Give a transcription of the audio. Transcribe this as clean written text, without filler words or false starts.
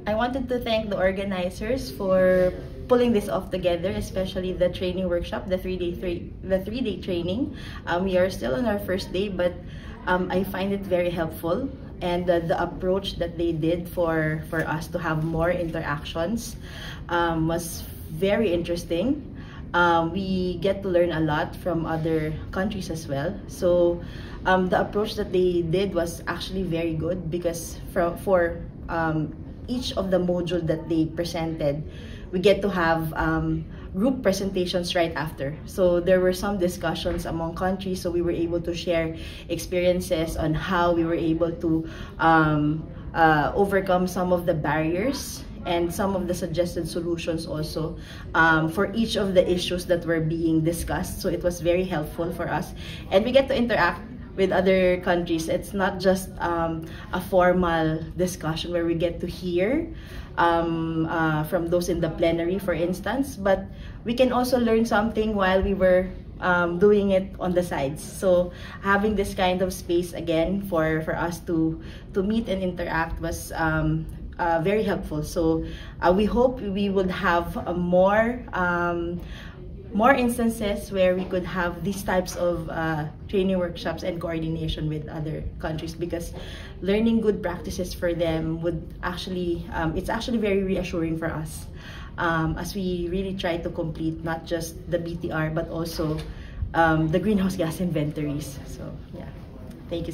I wanted to thank the organizers for pulling this off together, especially the training workshop, the three-day training. We are still on our first day, but I find it very helpful, and the approach that they did for us to have more interactions was very interesting. We get to learn a lot from other countries as well. So the approach that they did was actually very good, because for each of the module that they presented, we get to have group presentations right after. So there were some discussions among countries, so we were able to share experiences on how we were able to overcome some of the barriers and some of the suggested solutions also for each of the issues that were being discussed. So it was very helpful for us, and we get to interact with other countries. It's not just a formal discussion where we get to hear from those in the plenary, for instance, but we can also learn something while we were doing it on the sides. So having this kind of space again for us to meet and interact was very helpful. So we hope we would have more instances where we could have these types of training workshops and coordination with other countries, because learning good practices for them would actually, it's actually very reassuring for us as we really try to complete not just the BTR but also the greenhouse gas inventories. So yeah, thank you.